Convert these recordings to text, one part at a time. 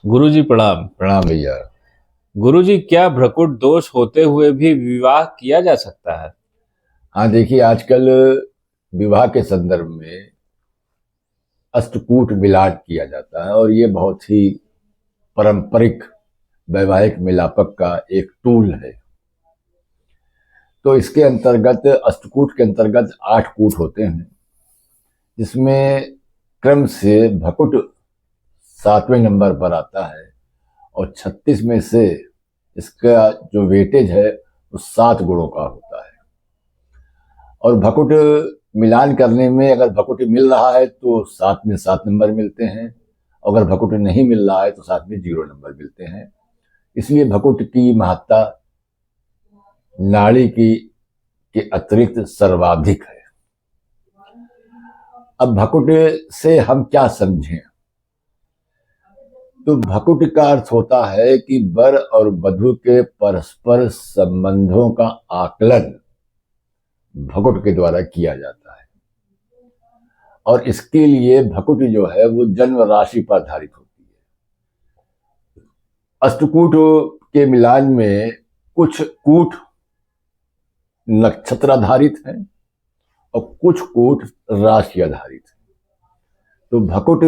गुरुजी प्रणाम। प्रणाम भैया। गुरुजी, क्या भ्रकुट दोष होते हुए भी विवाह किया जा सकता है? हाँ देखिए, आजकल विवाह के संदर्भ में अष्टकूट मिलान किया जाता है और ये बहुत ही पारंपरिक वैवाहिक मिलापक का एक टूल है। तो इसके अंतर्गत अष्टकूट के अंतर्गत 8 कूट होते हैं, जिसमें क्रम से भकुट 7वें नंबर पर आता है और 36 में से इसका जो वेटेज है वो 7 गुणों का होता है। और भकुट मिलान करने में अगर भकुट मिल रहा है तो 7 में 7 नंबर मिलते हैं, अगर भकुट नहीं मिल रहा है तो 7 में 0 नंबर मिलते हैं। इसलिए भकुट की महत्ता नाड़ी की के अतिरिक्त सर्वाधिक है। अब भकुट से हम क्या समझें? तो भकुट का अर्थ होता है कि वर और वधू के परस्पर संबंधों का आकलन भकुट के द्वारा किया जाता है और इसके लिए भकुट जो है वो जन्म राशि पर आधारित होती है। अष्टकूट के मिलान में कुछ कूट नक्षत्र आधारित हैं और कुछ कूट राशि आधारित है। तो भकुट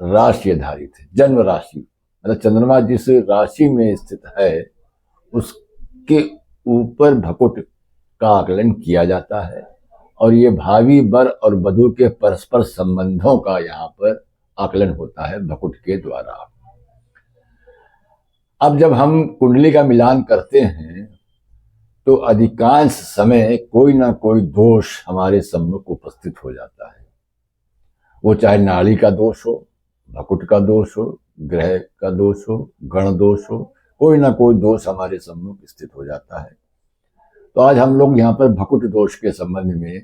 राशि आधारित है, जन्म राशि मतलब चंद्रमा जिस राशि में स्थित है उसके ऊपर भकुट का आकलन किया जाता है और ये भावी वर और वधू के परस्पर संबंधों का यहाँ पर आकलन होता है भकुट के द्वारा। अब जब हम कुंडली का मिलान करते हैं तो अधिकांश समय कोई ना कोई दोष हमारे सम्मुख उपस्थित हो जाता है। वो चाहे नाड़ी का दोष हो, भकुट का दोष हो, ग्रह का दोष हो, गण दोष हो, कोई ना कोई दोष हमारे सम्मुख स्थित हो जाता है। तो आज हम लोग यहाँ पर भकुट दोष के संबंध में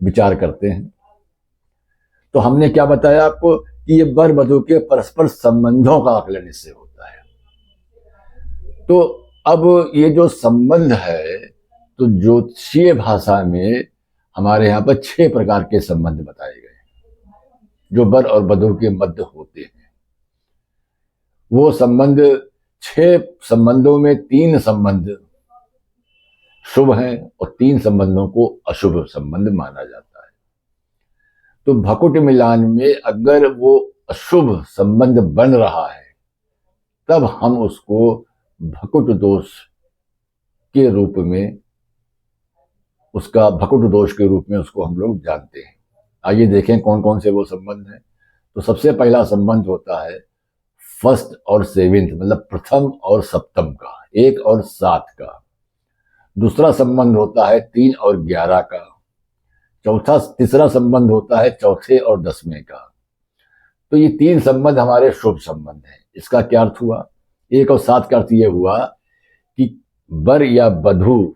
विचार करते हैं। तो हमने क्या बताया आपको कि ये वर वधू के परस्पर संबंधों का आकलन इससे होता है। तो अब ये जो संबंध है, तो ज्योतिषीय भाषा में हमारे यहाँ पर 6 प्रकार के संबंध बताए गए जो वर और वधू के मध्य होते हैं। वो संबंध 6 संबंधों में 3 संबंध शुभ हैं और 3 संबंधों को अशुभ संबंध माना जाता है। तो भकुट मिलान में अगर वो अशुभ संबंध बन रहा है तब हम उसको भकुट दोष के रूप में उसका भकुट दोष के रूप में उसको हम लोग जानते हैं। आइए देखें कौन कौन से वो संबंध हैं। तो सबसे पहला संबंध होता है फर्स्ट और सेवेंथ मतलब प्रथम और सप्तम का, 1 और 7 का। दूसरा संबंध होता है 3 और 11 का। तीसरा संबंध होता है चौथे और 10वें का। तो ये 3 संबंध हमारे शुभ संबंध हैं। इसका क्या अर्थ हुआ? 1 और 7 का अर्थ ये हुआ कि वर या वधू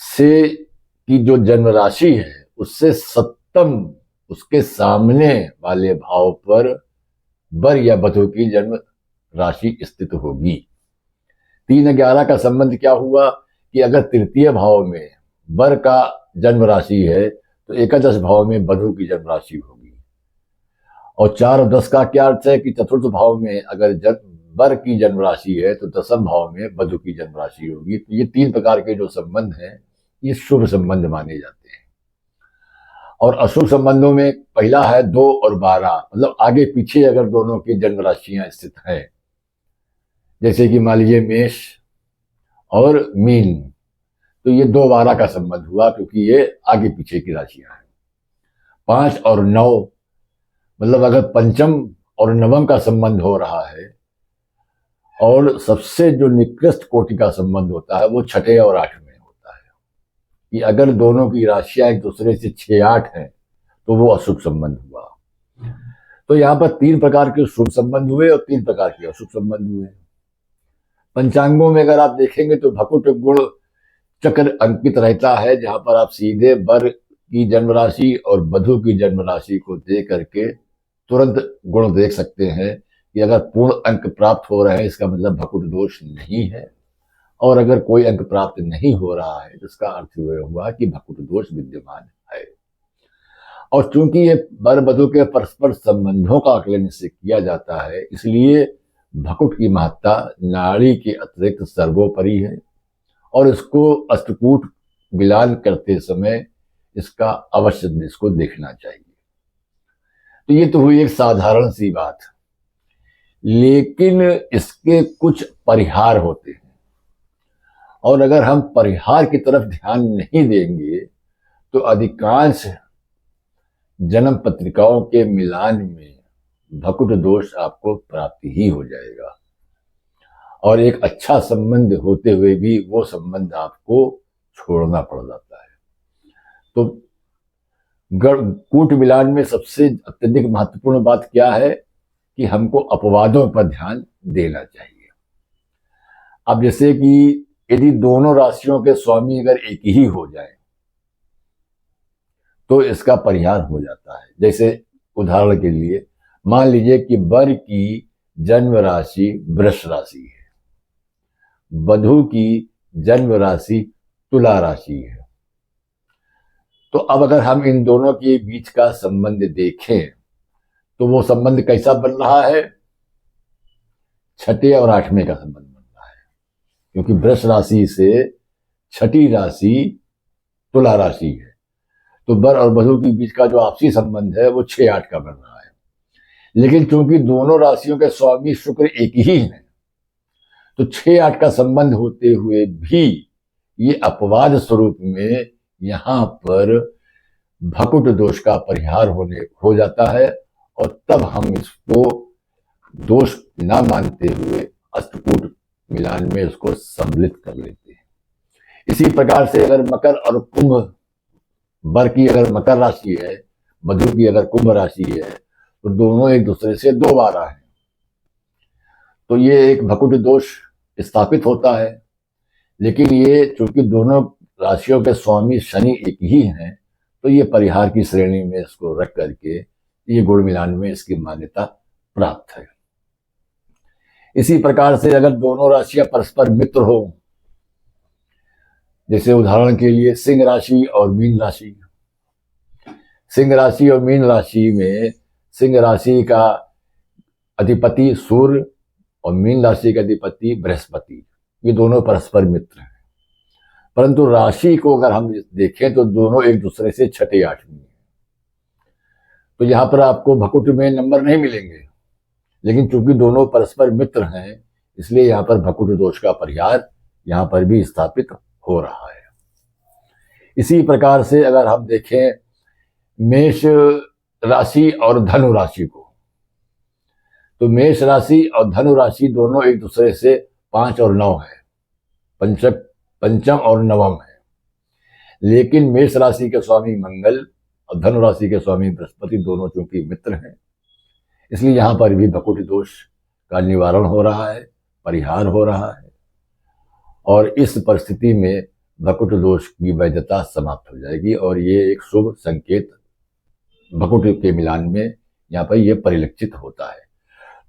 से की जो जन्म राशि है उससे सप्तम उसके सामने वाले भाव पर वर या वधू की जन्म राशि स्थित होगी। 3-11 का संबंध क्या हुआ कि अगर तृतीय भाव में वर का जन्म राशि है तो एकादश भाव में वधू की जन्म राशि होगी। और 4 और 10 का क्या अर्थ है कि चतुर्थ भाव में अगर वर की जन्म राशि है तो 10वें भाव में वधू की जन्म राशि होगी। तो ये 3 प्रकार के जो संबंध हैं ये शुभ संबंध माने जाते हैं। और अशुभ संबंधों में पहला है 2 और 12 मतलब आगे पीछे अगर दोनों की जन्म राशियां स्थित हैं, जैसे कि मान लीजिए मेष और मीन, तो ये 2-12 का संबंध हुआ क्योंकि ये आगे पीछे की राशियां हैं। 5 और 9 मतलब अगर पंचम और नवम का संबंध हो रहा है और सबसे जो निकृष्ट कोटि का संबंध होता है वो 6 और 8 में होता है कि अगर दोनों की राशियां एक दूसरे से 6-8 हैं तो वो अशुभ संबंध हुआ। तो यहाँ पर 3 प्रकार के शुभ संबंध हुए और 3 प्रकार के अशुभ संबंध हुए। पंचांगों में अगर आप देखेंगे तो भकुट गुण चक्र अंकित रहता है, जहां पर आप सीधे वर की जन्म राशि और वधू की जन्म राशि को दे करके तुरंत गुण देख सकते हैं कि अगर पूर्ण अंक प्राप्त हो रहे हैं इसका मतलब भकुट दोष नहीं है, और अगर कोई अंक प्राप्त नहीं हो रहा है तो इसका अर्थ हुआ कि भकुट दोष विद्यमान है। और चूंकि ये वर वधू के परस्पर संबंधों का आकलन इससे किया जाता है, इसलिए भकुट की महत्ता नाड़ी के अतिरिक्त सर्वोपरि है और इसको अष्टकूट मिलान करते समय इसका अवश्य इसको देखना चाहिए। तो ये तो हुई एक साधारण सी बात, लेकिन इसके कुछ परिहार होते हैं और अगर हम परिहार की तरफ ध्यान नहीं देंगे तो अधिकांश जन्म पत्रिकाओं के मिलान में भकुट दोष आपको प्राप्ति ही हो जाएगा और एक अच्छा संबंध होते हुए भी वो संबंध आपको छोड़ना पड़ जाता है। तो कूट मिलान में सबसे अत्यधिक महत्वपूर्ण बात क्या है कि हमको अपवादों पर ध्यान देना चाहिए। अब जैसे कि यदि दोनों राशियों के स्वामी अगर एक ही हो जाए तो इसका परिहार हो जाता है। जैसे उदाहरण के लिए मान लीजिए कि वर की जन्म राशि वृष राशि है, वधू की जन्म राशि तुला राशि है। तो अब अगर हम इन दोनों के बीच का संबंध देखें तो वो संबंध कैसा बन रहा है? छठे और आठवें का संबंध बन रहा है, क्योंकि वृष राशि से छठी राशि तुला राशि है। तो वर और वधू के बीच का जो आपसी संबंध है वो 6-8 का बन रहा है। लेकिन चूंकि दोनों राशियों के स्वामी शुक्र एक ही हैं, तो 6-8 का संबंध होते हुए भी ये अपवाद स्वरूप में यहां पर भकुट दोष का परिहार हो जाता है और तब हम इसको दोष ना मानते हुए अष्टकूट मिलान में उसको सम्मिलित कर लेते हैं। इसी प्रकार से अगर मकर और कुंभ, वर की अगर मकर राशि है, वधू की अगर कुंभ राशि है, तो दोनों एक दूसरे से 2 बार हैं, तो ये एक भकुट दोष स्थापित होता है। लेकिन ये चूंकि दोनों राशियों के स्वामी शनि एक ही हैं, तो ये परिहार की श्रेणी में इसको रख करके ये गुण मिलान में इसकी मान्यता प्राप्त है। इसी प्रकार से अगर दोनों राशियां परस्पर मित्र हो, जैसे उदाहरण के लिए सिंह राशि और मीन राशि, सिंह राशि और मीन राशि में सिंह राशि का अधिपति सूर्य और मीन राशि का अधिपति बृहस्पति, ये दोनों परस्पर मित्र हैं। परंतु राशि को अगर हम देखें तो दोनों एक दूसरे से 6-8 हैं, तो यहां पर आपको भकुट में नंबर नहीं मिलेंगे। लेकिन चूंकि दोनों परस्पर मित्र हैं, इसलिए यहां पर भकुट दोष का परिहार यहां पर भी स्थापित हो रहा है। इसी प्रकार से अगर हम देखें मेष राशि और धनु राशि को, तो मेष राशि और धनु राशि दोनों एक दूसरे से 5 और 9 है, पंचम और नवम है। लेकिन मेष राशि के स्वामी मंगल और धनु राशि के स्वामी बृहस्पति दोनों चूंकि मित्र हैं, इसलिए यहां पर भी भकुट दोष का निवारण हो रहा है, परिहार हो रहा है और इस परिस्थिति में भकुट दोष की वैधता समाप्त हो जाएगी और ये एक शुभ संकेत भकुट के मिलान में यहाँ पर यह परिलक्षित होता है।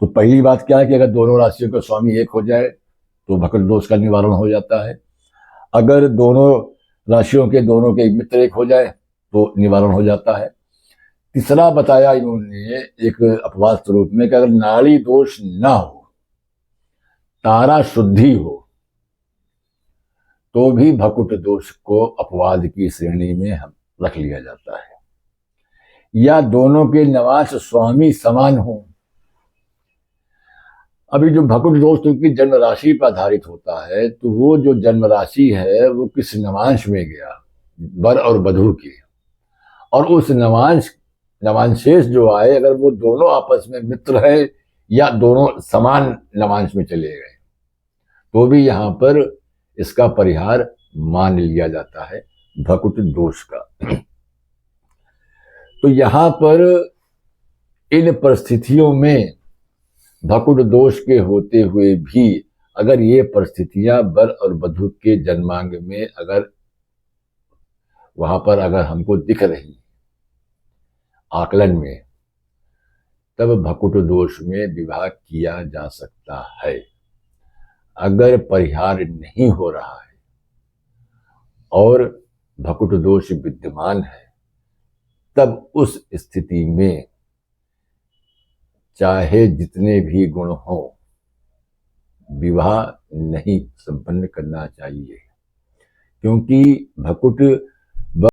तो पहली बात क्या है कि अगर दोनों राशियों के स्वामी एक हो जाए तो भकुट दोष का निवारण हो जाता है। अगर दोनों राशियों के दोनों के मित्र एक हो जाए तो निवारण हो जाता है। तीसरा बताया इन्होंने एक अपवाद स्वरूप में कि अगर नाड़ी दोष ना हो, तारा शुद्धि हो, तो भी भकुट दोष को अपवाद की श्रेणी में हम रख लिया जाता है। या दोनों के नवांश स्वामी समान हो। अभी जो भकुट दोष क्योंकि जन्म राशि पर आधारित होता है, तो वो जो जन्म राशि है वो किस नवांश में गया, वर और वधू के, और उस नवांशेष जो आए अगर वो दोनों आपस में मित्र है या दोनों समान नवांश में चले गए, तो भी यहां पर इसका परिहार मान लिया जाता है भकुट दोष का। तो यहां पर इन परिस्थितियों में भकुट दोष के होते हुए भी अगर ये परिस्थितियां वर और वधू के जन्मांग में अगर वहां पर अगर हमको दिख रही आकलन में, तब भकुट दोष में विवाह किया जा सकता है। अगर परिहार नहीं हो रहा है और भकुट दोष विद्यमान है, तब उस स्थिति में चाहे जितने भी गुण हों, विवाह नहीं संपन्न करना चाहिए, क्योंकि भकुट